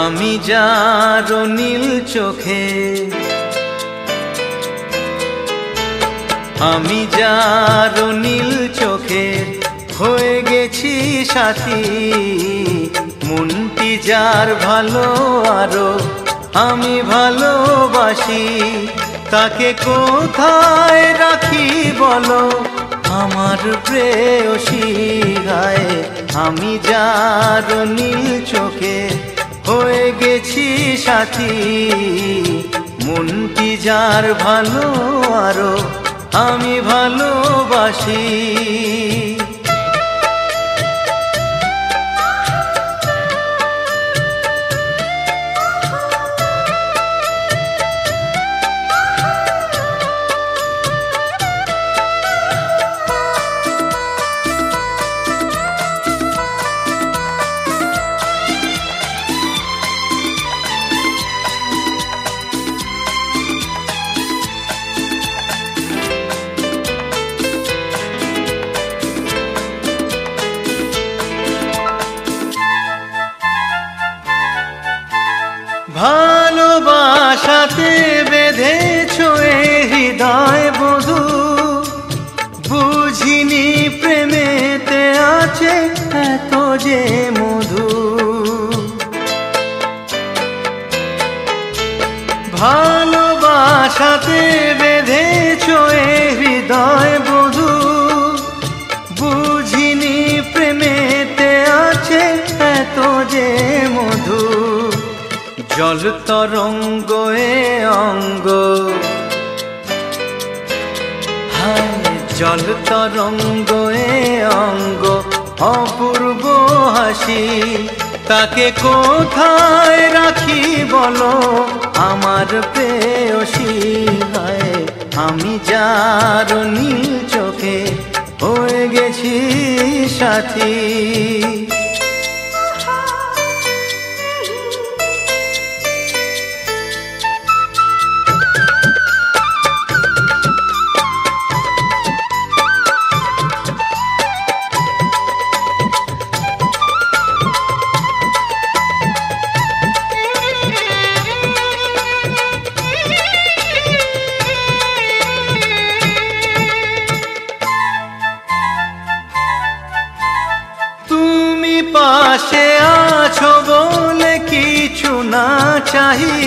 আমি যার নীল চোখে, আমি যার নীল চোখে হয়ে গেছি সাথী। মনটি যার ভালো আরো আমি ভালোবাসি, তাকে কোথায় রাখি বলো আমার প্রেয়সী গায়ে। আমি যার নীল চোখে হয়ে গেছি সাথী, মনটি যার ভালো আরো আমি ভালোবাসি। আছে এত যে মধু। ভালোবাসাতে বেঁধেছ এ হৃদয় বধূ, বুঝিনি প্রেমেতে আছে এত যে মধু। জল তরঙ্গ এ অঙ্গ, হায় জল তরঙ্গ এ অঙ্গ, অপূর্ব হাসি তাকে কোথায় রাখি বলো আমার প্রেয়সী। হায় আমি যার নীল চোখে হয়ে গেছি সাথী। পাশে আছো বলে কিছু না চাহি,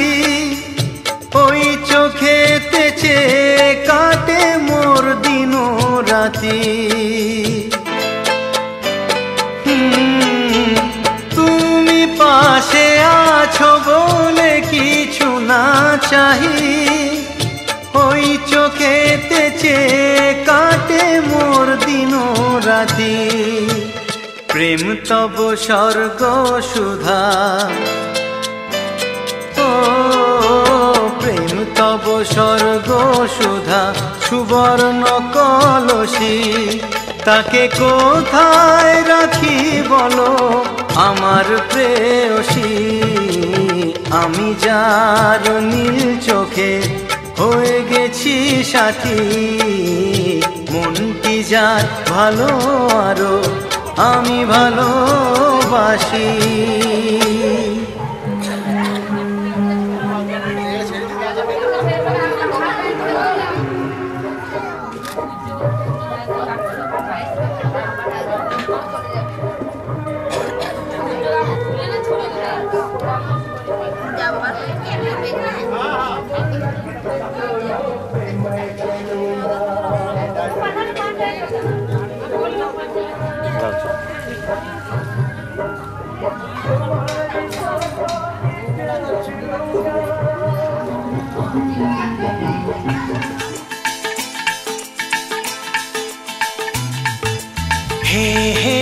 ওই চোখেতে চেয়ে কাটে মোর দিন রাতি। তুমি পাশে আছো বলে কিছু না চাহি, ওই চোখেতে চেয়ে কাটে মোর দিন রাতি। প্রেম তব স্বর্গ সুধা, ও প্রেম তব স্বর্গ সুধা, সুবর্ণ কলসী তাকে কোথায় রাখি বলো আমার প্রেয়সী। আমি যার নীল চোখে হয়ে গেছি সাথী, মনটি যার ভালো আরো আমি ভালোবাসি। हे हे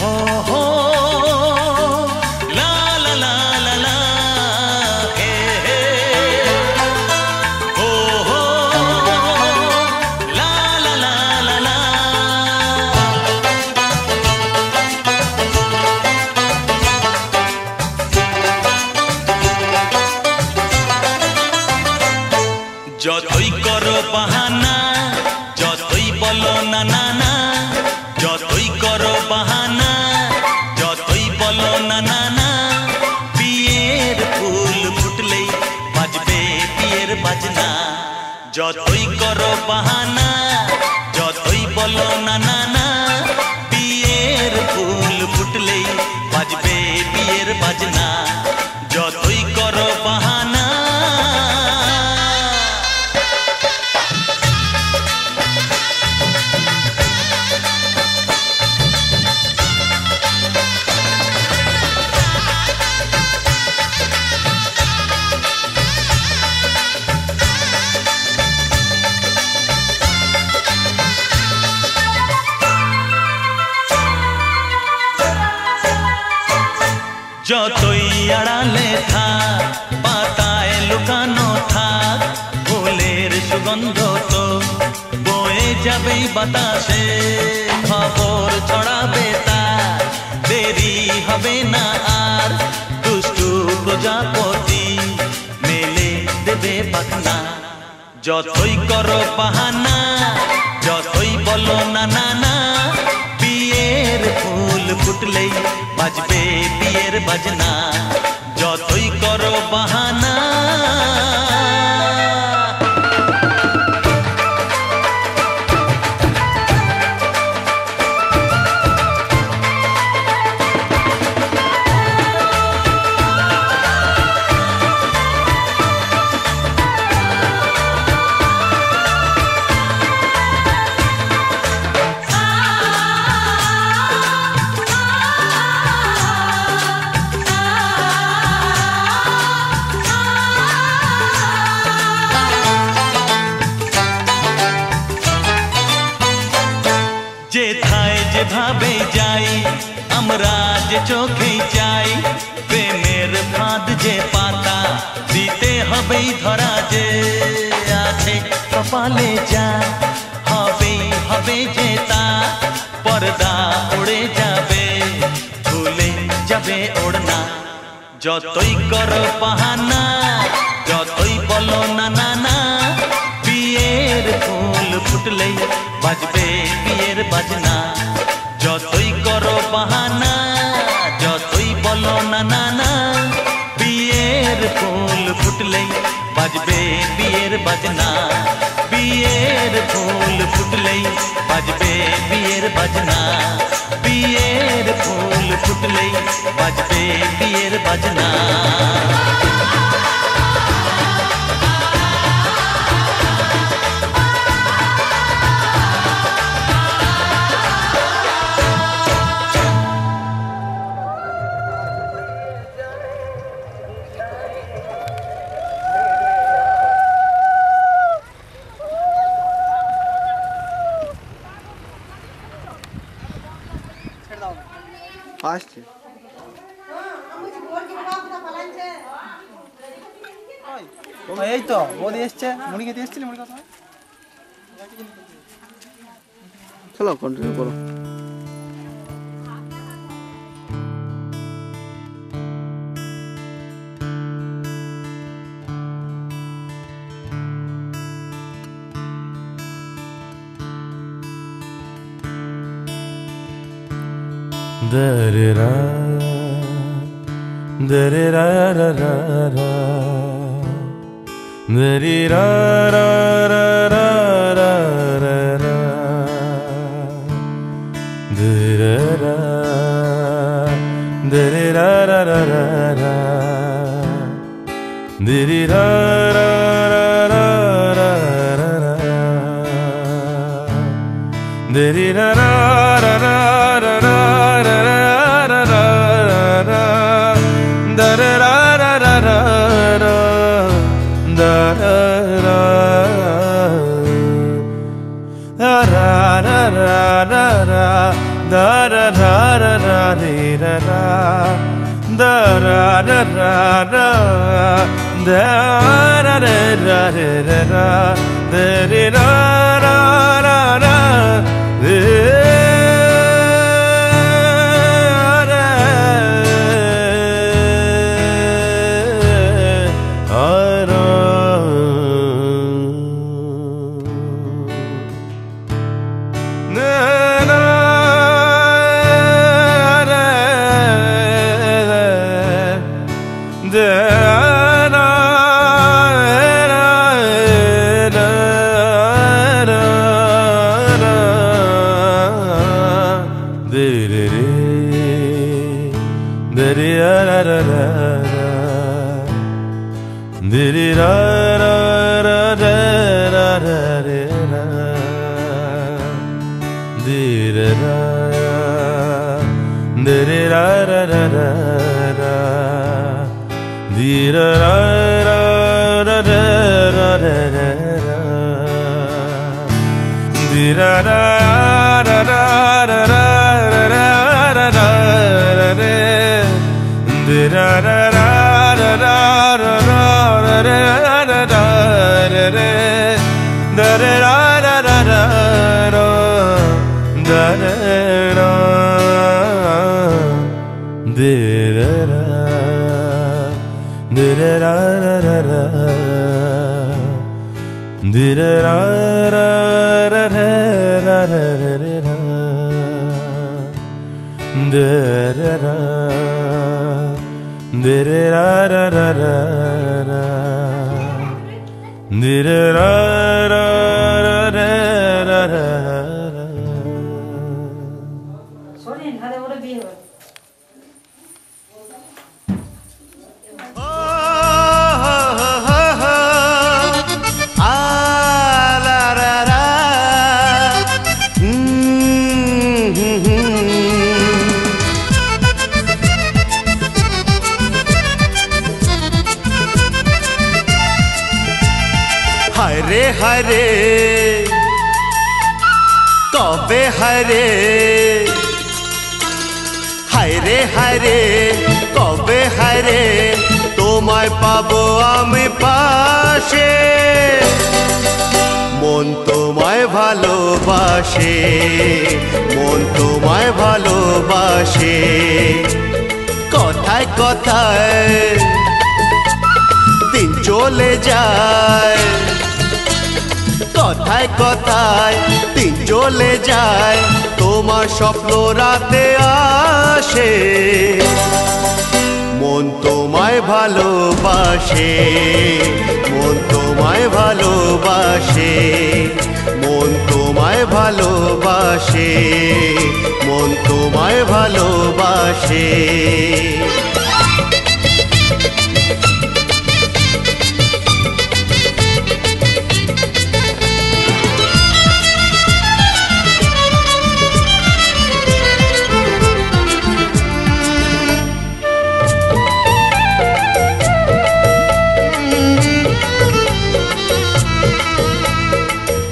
हो हो ला ला ला ला ला, हे हे हो हो ला ला ला ला ला। যতই করো বাহানা, যতই বলো না না না, যতই করো বাহানা, যতই বলো না না না, বিয়ের ফুল ফুটলেই বাজবে বিয়ের বাজনা। যতই করো বাহানা, যতই বলো না না না, বিয়ের ফুল ফুটলেই বাজবে বিয়ের বাজনা। যতই করো বাহানা। যতই আড়ালে থাক, পাতায় লুকানো থাক, ফুলের সুগন্ধ তো বয়ে যাবেই বাতাসে। খবর ছড়াবে তার, দেরি হবে না আর, দুষ্টু প্রজাপতি মেলে দেবে পাখনা। যতই করো বাহানা, যতই বলো না না না, বিয়ের ফুল ফুটলেই বাজবে বিয়ের বাজনা। যতই করো বাহানা। যেভাবে যাই আমরা যে চোখেই চাই প্রেমের ফাঁদ যে পাতা দিতে হবেই ধরা যে আছে কপালে যা হবেই হবে যে তা পর্দা উড়ে যাবে ভুলে যাবে ওড়না যতই করো বাহানা যতই বলো না না না বিয়ের ফুল ফুটলেই বাজবে বিয়ের বাজনা যতই করো বাহানা যতই বলো না না না বিয়ের ফুল ফুটলেই বাজবে বিয়ের বাজনা বিয়ের ফুল ফুটলেই বাজবে বিয়ের বাজনা বিয়ের ফুল ফুটলেই বাজবে বিয়ের বাজনা আসছে এই তো বৌদি এসছে মুড়ি খেতে এসেছিলি মুড়ি কথা চলো কন্টিনিউ করো Da-da-da, da-da-da-da-da-da, da-da-da-da-da-da-da, da-da-da, da-da-da-da-da-da, কবে হায়রে হায়রে হায়রে কবে হায়রে তোমায় পাবো আমি পাশে মন তোমায় ভালোবাসে মন তোমায় ভালোবাসে কথায় কথায় দিন চলে যায় কথায় কথায় দিন চলে যায় তোমার স্বপ্ন রাতে আসে মন তোমায় ভালোবাসে মন তোমায় ভালোবাসে মন তোমায় ভালোবাসে মন তোমায় ভালোবাসে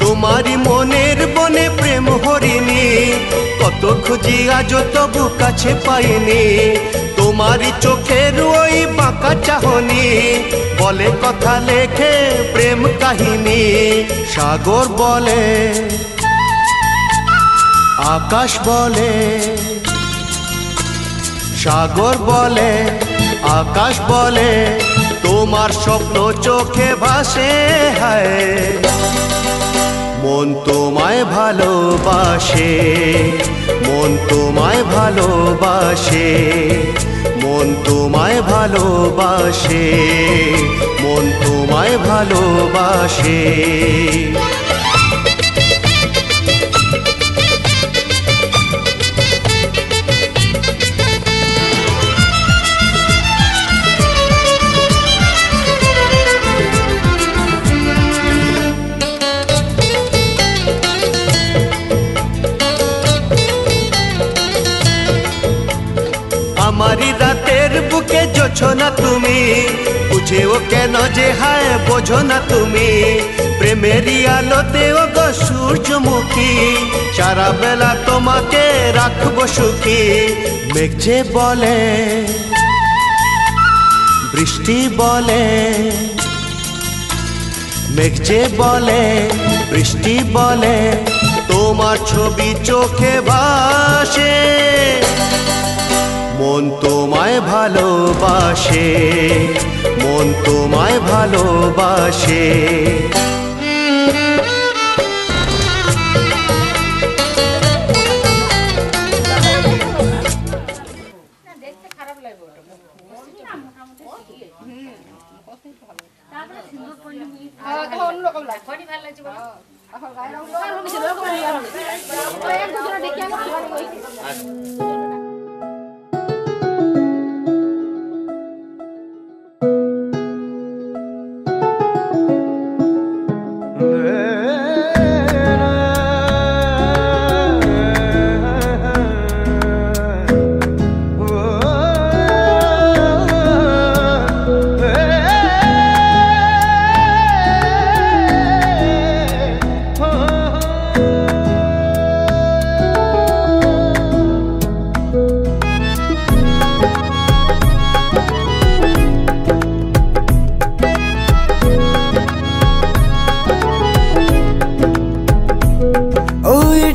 তোমারি মনের বনে প্রেম হরিণী কত খুঁজি আজ তবু কাছে পাইনি তোমারি চোখের ওই বাঁকা চাহনি বলে কথা লেখে প্রেম কাহিনী সাগর বলে আকাশ বলে সাগর বলে আকাশ বলে তোমার স্বপ্ন চোখে ভাসে হায় মন তোমায় ভালোবাসে মন তোমায় ভালোবাসে মন তোমায় ভালোবাসে মন তোমায় ভালোবাসে আমারি রাতের বুকে জোছো না তুমি বুঝেও কেন যে হায় বোঝো না তুমি প্রেমেরই আলোতে ও গো সূর্যমুখী সারা বেলা তোমাকে রাখবো সুখী মেঘ যে বলে বৃষ্টি বলে মেঘ যে বলে বৃষ্টি বলে তোমার ছবি চোখে ভাসে মন তোমায় ভালোবাসে মন তোমায় ভালোবাসে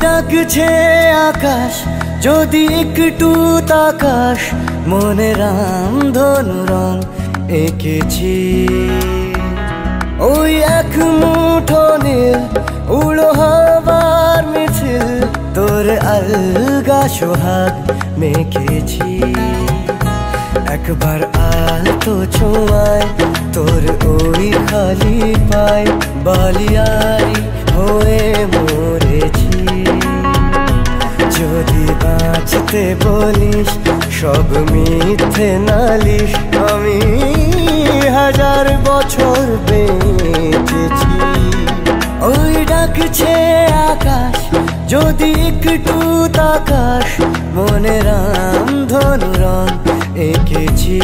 ডাকছে আকাশ যদি একটু তাকাস মনে রাম ধনু রং এঁকেছি ওই এক মুঠো নীল উড়ো হবার মিছিল তোর আলগা সোহাগ মেখেছি একবার আলতো ছোঁয়ায় তোর ওই খালি পায় বালিয়ারি হয়ে মরেছি যদি বাঁচতে বলিস সব মিথ্যে নালিশ আমি 1000 বছর বেঁচেছি ওই ডাকছে আকাশ যদি একটু তাকাস মনে রাম ধনু রং এঁকেছি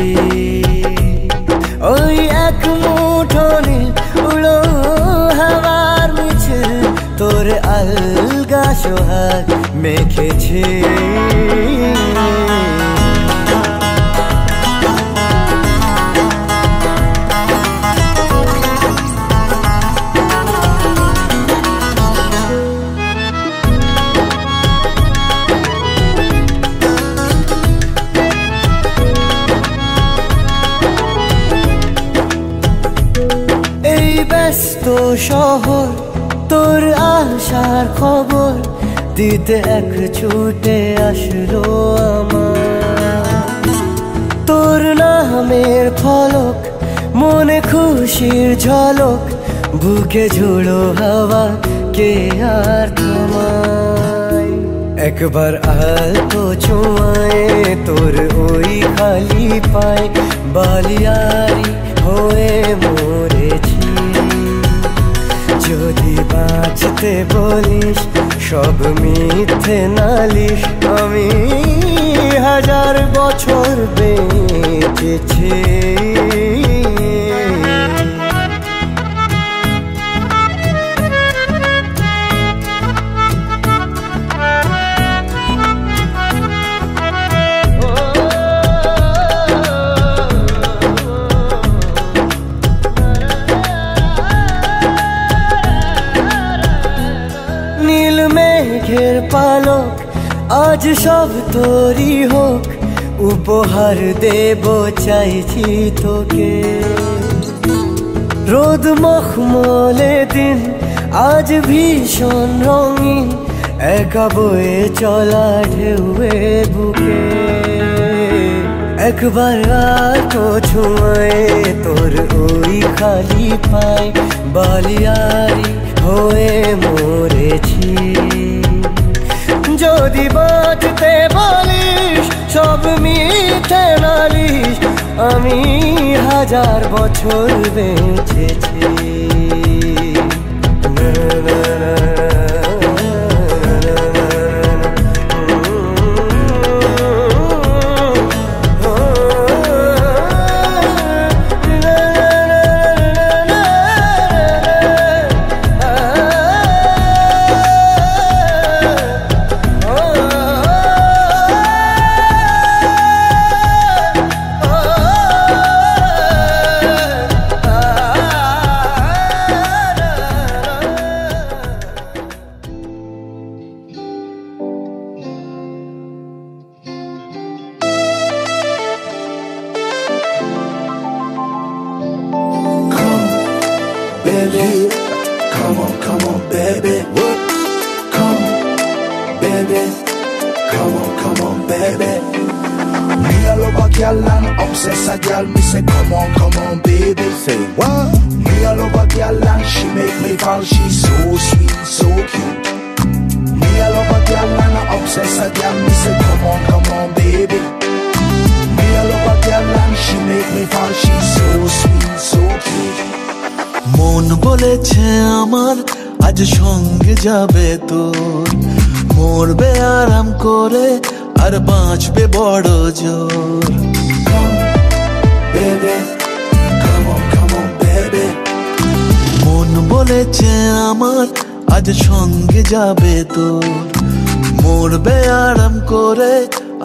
ওই এক মুঠো নীল উড়ো হাওয়ার মিছিল তোর আলগা সোহাগ শহর তোর আসার খবর দিতে এক ছুটে আসলো আমার। তোর নামের ফলক মনে খুশির ঝলক বুকে ঝোড়ো হাওয়া কে আর থামায়। একবার আলতো ছোঁয়ায় তোর ওই খালি পায় বালিয়ারি হয়ে মরেছি। যদি বাঁচতে বলিস সব মিথ্যে নালিশ আমি 1000 বছর বেঁচেছি। নীল মেঘের পালক আজ সব তোরই হোক উপহার দেব চাইছি তোকে। রোদ মখমলে দিন আজ ভীষণ রঙিন একা বয়ে চলা ঢেউয়ে বুকে। একবার আলতো ছোঁয়ায় তোর ওই খালি পায় বালিয়ারি হয়ে মরেছি। যদি বাঁচতে বলিস সব মিথ্যে নালিশ আমি 1000 বছর বেঁচেছি। Baby, come on, baby. Come, baby. Come on, baby. Me a love a girl and obsess a girl. Me say, come on, baby. Say what? Me a love a girl and she make me fall. She's so sweet, so cute. Me a love a girl and obsess a girl. Me say, come on, baby. Me a love a girl and she make me fall. She's so sweet, so cute. মন বলেছে আমার আজ সঙ্গে যাবে তোর, মরবে আরাম করে আর বাঁচবে বড় জোর। মন বলেছে আমার আজ সঙ্গে যাবে তোর, মরবে আরাম করে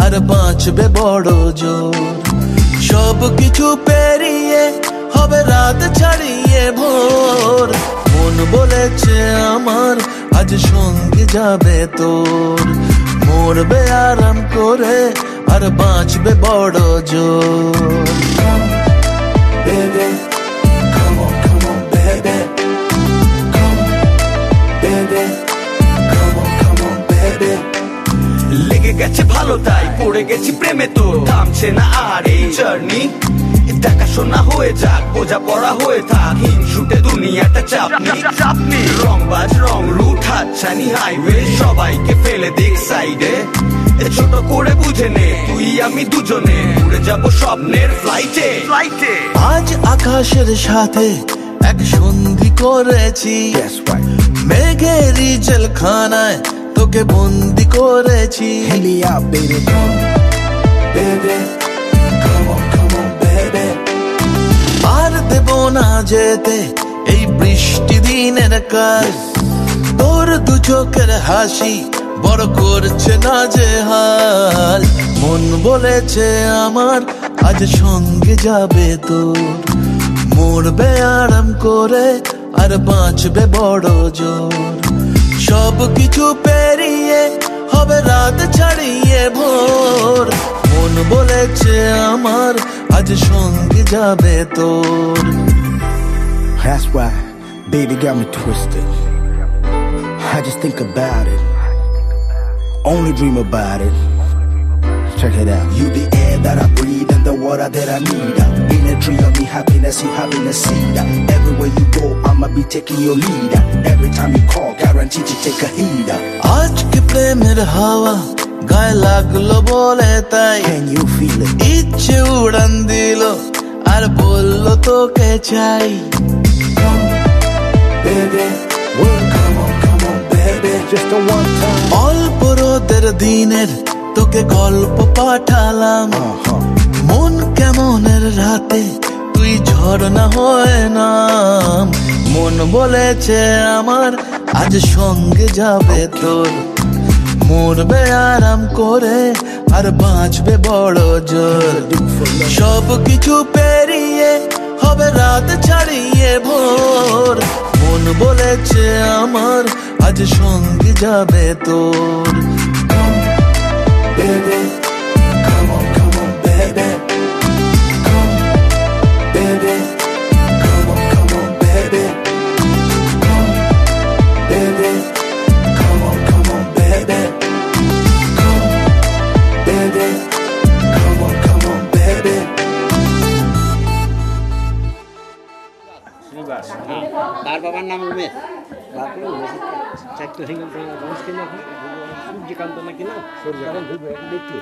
আর বাঁচবে বড় জোর। সব কিছু পেরিয়ে হবে রাত ছাড়িয়ে ভোর। মন বলেছে আমার আজ সঙ্গে যাবে তোর, মরবে আরাম করে আর বাঁচবে বড় জোর। লেগে গেছে ভালো তাই পড়ে গেছি প্রেমে তো থামছে না আর এই জার্নি। দেখাশোনা হয়ে যাক বোঝা পড়া হয়ে থাক হিংসুটে দুনিয়াটা চাপনি। রংবাজ রং রুট হাতছানি হাইওয়ে সবাইকে ফেলে দিক সাইডে। ছোট করে বুঝে নে তুই আমি দুজনে উড়ে যাব স্বপ্নের ফ্লাইটে। আজ আকাশের সাথে এক সন্ধি করেছি, মেঘেরই জেলখানায় তোকে বন্দি করেছি। আর দেব না যেতে এই বৃষ্টি দিনের কাল, তোর দু চোখের হাসি বড় করছে না যে হাল। মন বলেছে আমার আজ সঙ্গে যাবে তোর, মরবে আরাম করে আর বাঁচবে বড় জোর। সব কিছু পেরিয়ে হবে রাত ছাড়িয়ে ভোর। মন বলেছে আমার আজ সঙ্গে যাবে তোর। That's why Baby got me twisted. I just think about it. Only dream about it. Check it out. You the air that I breathe and the water that I need. In a tree of me happiness, you having a seed. Everywhere you go, I'ma be taking your lead. Every time you call, guaranteed to take a heed. আজ কি প্রেমের হাওয়া গায়ে লাগলো বলে তাই Can you feel it? ইচ্ছে উড়ান দিল আর বললো তোকে চাই Baby, come on, baby. Just a one time. অল্প রোদের দিনের তোকে গল্প পাঠালাম মন কেমনের রাতে তুই ঝর্ণা হয়ে নাম মন বলেছে আমার আজ সঙ্গে যাবে তোর মরবে আরাম করে আর বাঁচবে বড় জোর সব কিছু পেরিয়ে হবে রাত ছাড়িয়ে ভোর মন বলেছে আমার আজ সঙ্গে যাবে তোর Baby, come on, baby. Come, baby. Come on, baby. Come, baby. Come on, baby. Come, baby. Come on, baby. তার বাবার নাম উমেশ চারটে সিঙ্গল সূর্যকান্ত নাকি না দেখি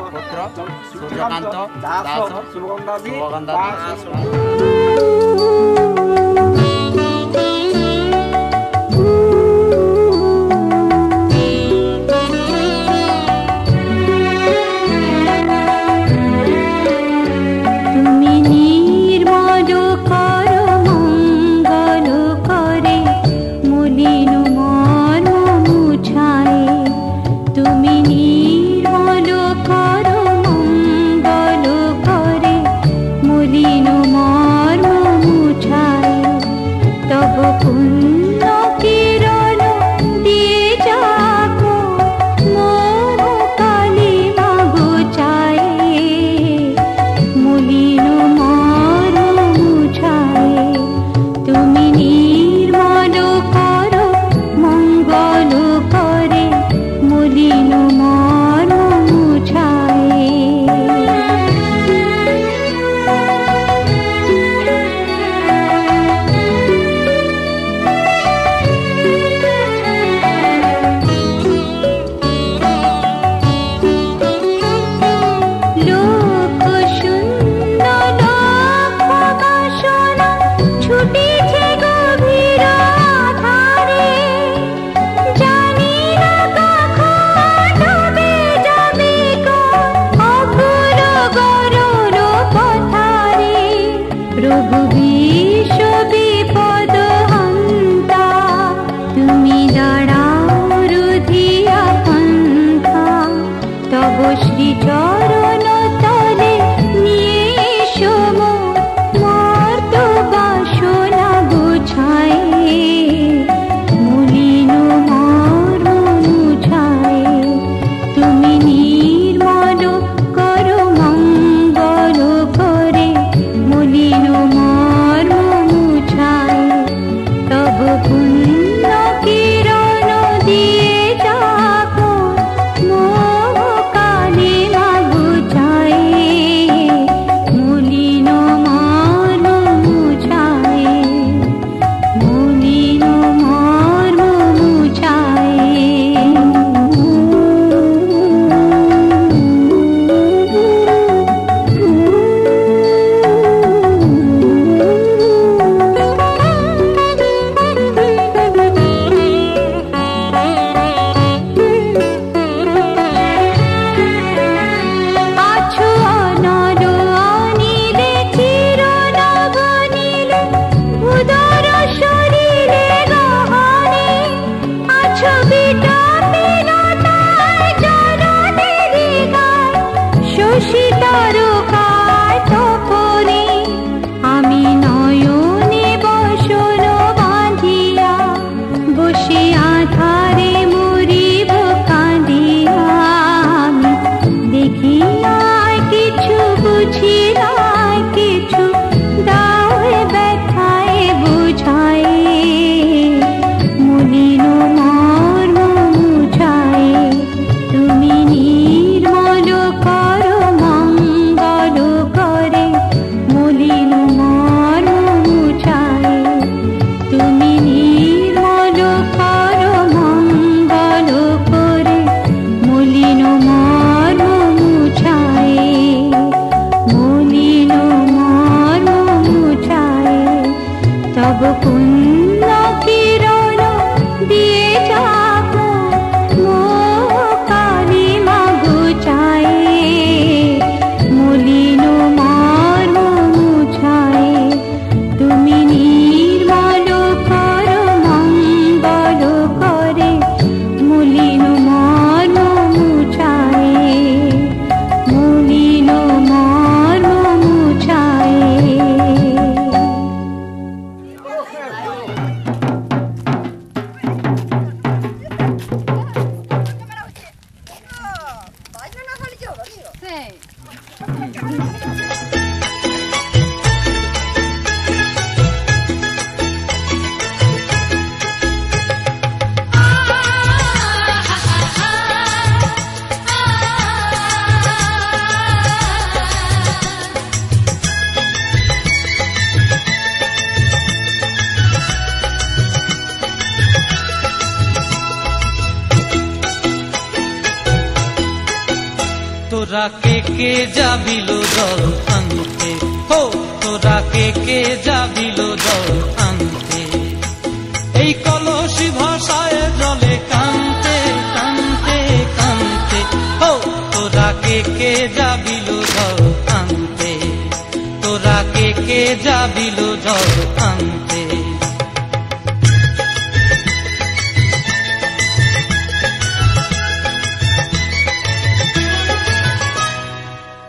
পুত্র সূর্যকান্ত দাস শুভগন্ধা মলিন মর্ম তোরা কে যাবিল জল আনতে, হো তোরা কে যাবিল জল আনতে, এই কলসি ভাষায় জলে কানতে কানতে কানতে, হো তোরা কে যাবিল জল আনতে, তোরা কে যাবিল জল আনতে।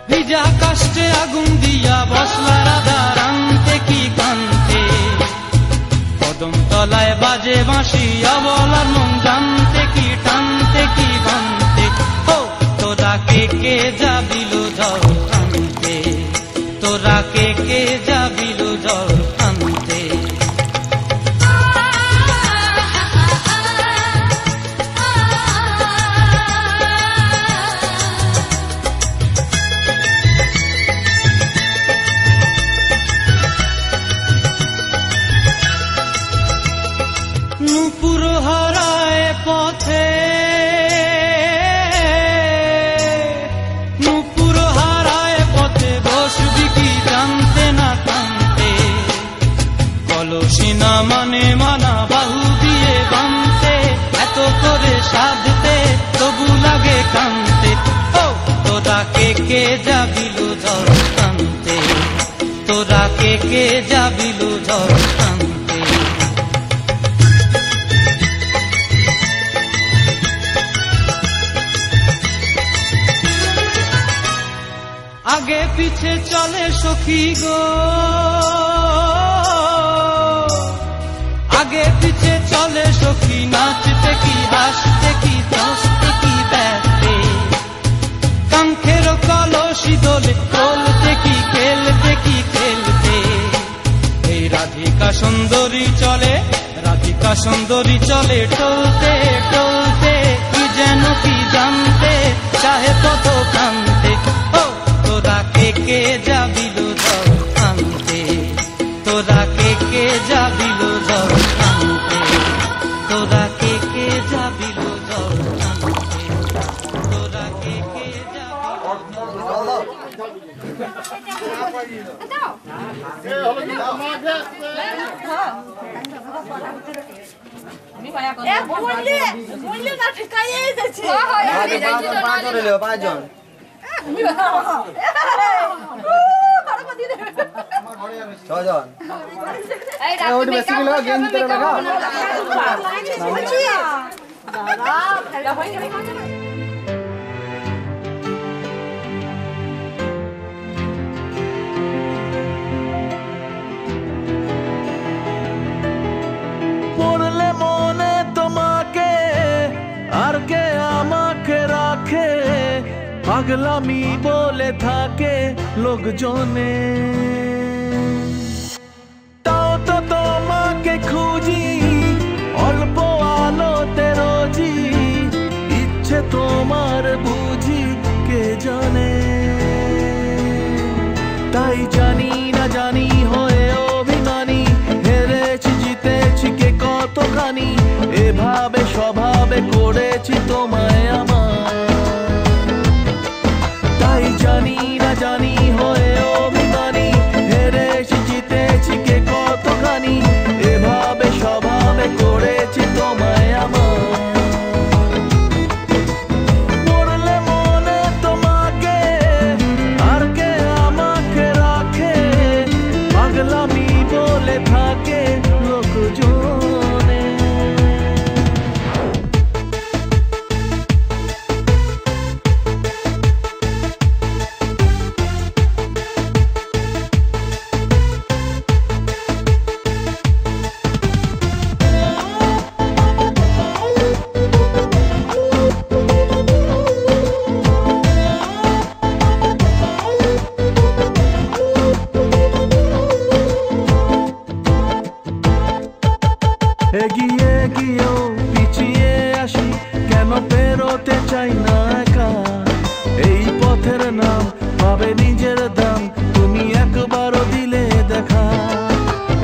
ভিজা কাষ্টে আগুন দিয়া বসলা রাধা রান্তে কি কান্তে, কদম তলায় বাজে বাঁশি অবলার মন জানতে কি টানতে কি বানতে, ও তোরা কে যাবিল জল আনতে, তোরা কে যাবিল জল আনতে। নূপুর হারায় পথে, নূপুর হারায় পথে বসবি কি জানতে না কানতে, কলসি না মানে মানা বাহু দিয়ে বানতে, এত করে সাধতে তবু লাগে কানতে, ও তোরা কে যাবিল জল আনতে, তোরা কে যাবিল জল আনতে। আগে পিছে চলে সখী গো, আগে পিছে চলে সখী, নাচতে কি হাসতে কি দশতে কি ব্যস্তে, কাঙ্ক্ষের কলসি দোলে বলতে কি খেলতে কি খেলতে, এই রাধিকা সুন্দরী চলে, রাধিকা সুন্দরী চলে টলতে টলতে, কি যেন কি জানতে চাহে কত কান্তে, ও তোরা কে যাবিল জল আনতে, তোরা কে যাবিল জল আনতে, তোরা কে যাবিল জল আনতে, তোরা কে পাঁচজন ছজন বেশি কিলো গেম দিতে লাগা পড়লে মনে তোমাকে আর কে আমাকে রাখে, পাগলামি বলে থাকে লোকজনে, তাও তো তোমাকে খুঁজি অল্প আলোতে রোজি, ইচ্ছে তোমার বুঝি কে জানে, তাই জানি না জানি হয়ে অভিমানী, হেরেছি জিতেছি কে কতখানি, এভাবে স্বভাবে করেছি তোমায় আমার, তাই জানি না জানি হয়ে অভিমানী, হেরেছি জিতেছি কে কতখানি, এভাবে স্বভাবে করেছি তোমায় আমার। পড়লে মনে তোমাকে আর কে আমাকে রাখে, পাগলামি বলে থাকে লোকজনে। এগিয়ে গিয়েও পিছিয়ে আসি, কেন পেরোতে চাই না একা, এই পথের নাম পাবে নিজের দাম, তুমি একবারও দিলে দেখা।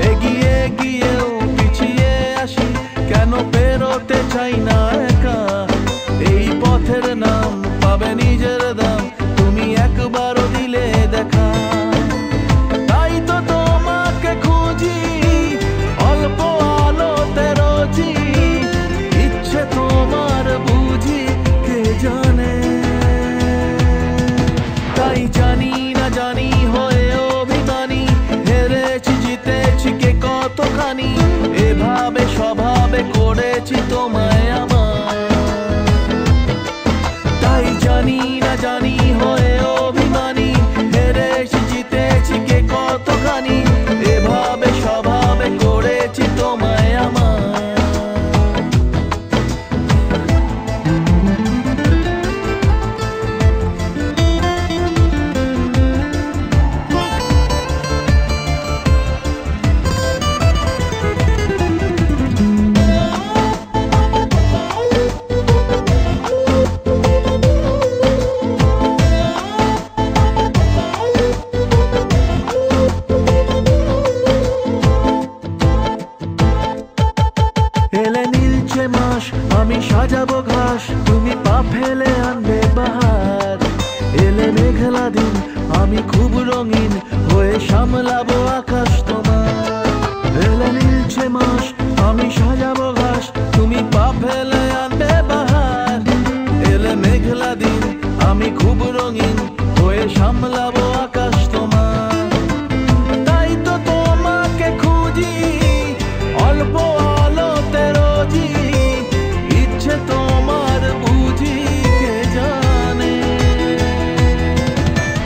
এগিয়ে গিয়েও পিছিয়ে আসি, কেন পেরোতে চাই না একা, এই পথের নাম পাবে নিজের দাম, তুমি রঙিন হয়ে সামলাবো আকাশ তোমার। এলে নীলছে মাস আমি সাজাবো ঘাস, তুমি পা ফেলে আনবে বাহার। এলে মেঘলা দিন আমি খুব রঙিন হয়ে সামলাবো আকাশ তোমার। তাই তো তোমাকে খুঁজি অল্প আলোতে রোজি, ইচ্ছে তোমার বুঝি কে জানে।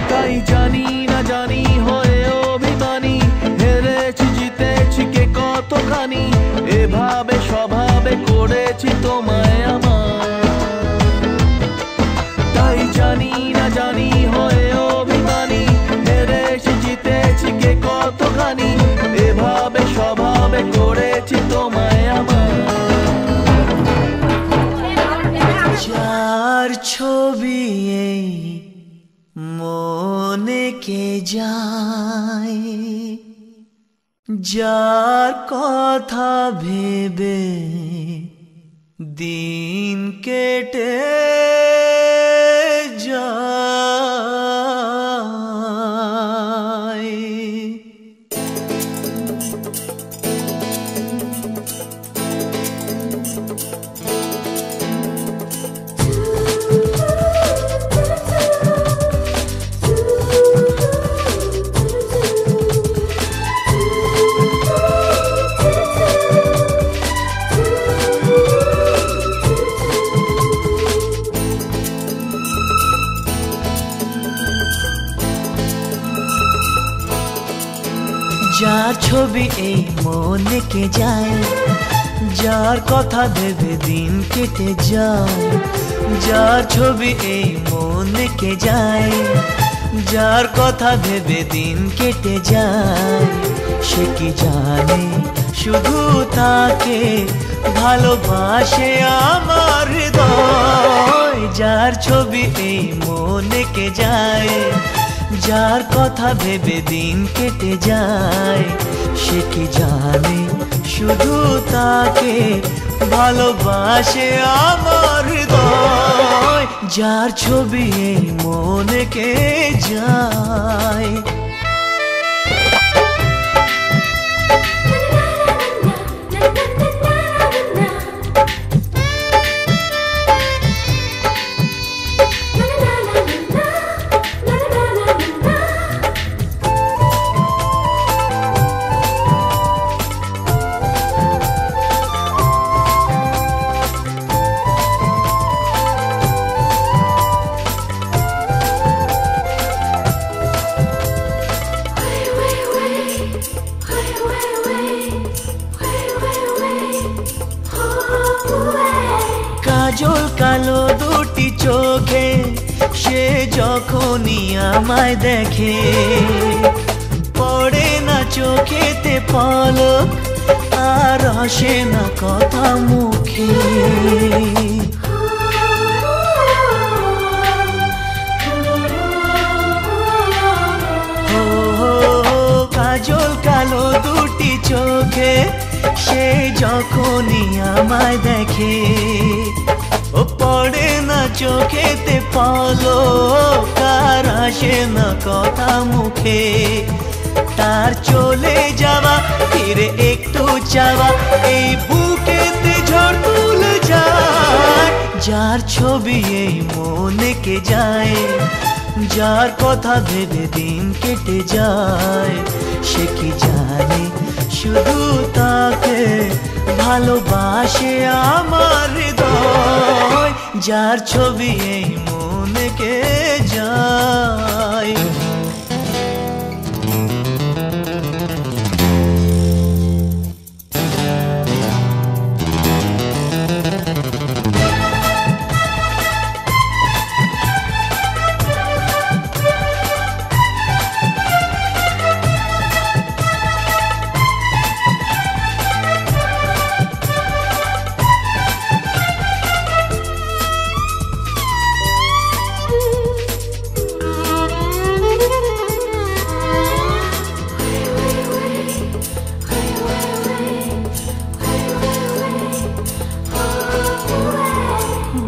তাই জানি না জানি হয়ে অভিমানী, হেরেছি জিতেছি কে কতখানি, এভাবে স্বভাবে করেছি তোমায় আমার। তাই জানি না জানি হয়ে অভিমানী, হেরেছি জিতেছি কে কতখানি, এভাবে স্বভাবে করেছি তোমায় আমার। যার ছবি এই মনে কে যায়, যার কথা ভেবে দিন কেটে যায়। যার ছবি এই মনে কে যায়, যার কথা ভেবে দিন কেটে যায়। যার ছবি এই মনে কে যায়, যার কথা ভেবে দিন কেটে যায়। সে কি জানে শুধু তাকে ভালোবাসে আমার হৃদয়। যার ছবি এই মনে কে যায়, যার কথা ভেবে দিন কেটে যায়। সে কি জানে শুধু তাকে ভালোবাসে আমার হৃদয়। যার ছবি এই মনে কে যায়। কাজল কালো দুটি চোখে সে যখনই আমায় দেখে, পড়ে না চোখেতে পলক আর আসে না কথা মুখে। কাজল কালো দুটি চোখে সে যখনই আমায় দেখে, ও পড়ে না চোখেতে পলক আর আসে না কথা মুখে। তার চলে যাওয়া ফিরে একটু চাওয়া এই বুকেতে ঝড় তুলে যায়। যার ছবি এই মনে কে যায়, যার কথা ভেবে দিন কেটে যায়। সে কি জানে শুধু তাকে ভালোবাসে আমার হৃদয়। যার ছবি এই মনে কে যায়।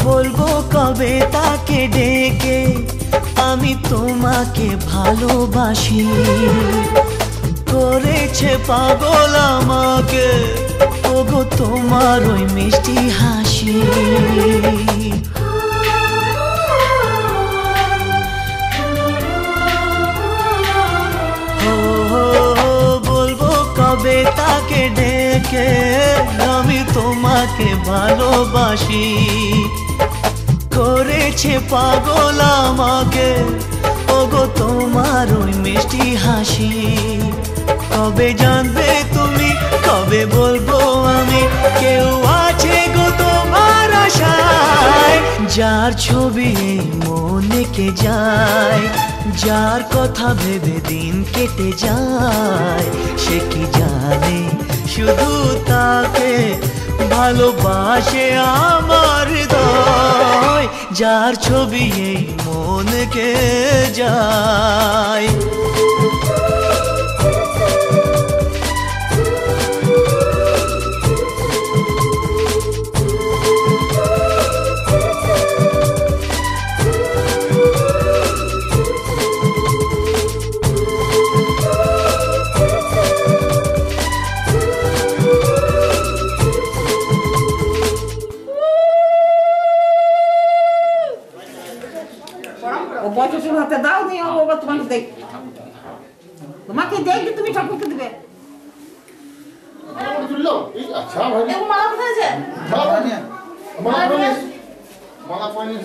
বলবো কবে তাকে ডেকে আমি তোমাকে ভালোবাসি, করেছে পাগল আমাকে ওগো তোমার ওই মিষ্টি হাসি। বলবো কবে তাকে ডেকে আমি তোমাকে ভালোবাসি, করেছে পাগল আমাকে ওগো তোমার ওই মিষ্টি হাসি। কবে জানবে তুমি, কবে বলবো আমি, কেউ আছে গো তোমার আশায়, যার ছবি এই মনে কে যায়, যার কথা ভেবে দিন কেটে যায়, সে কি জানে শুধু তাকে ভালোবাসে আমার হৃদয়, যার ছবি এই মনকে যায়। বছর হাতে দাও নিয়ে বাবা তোমাকে দেখ, তোমাকে দেখবে তুমি ঠাকুরকে দেবে। अच्छा भाई माला कहाँ से? माला पानी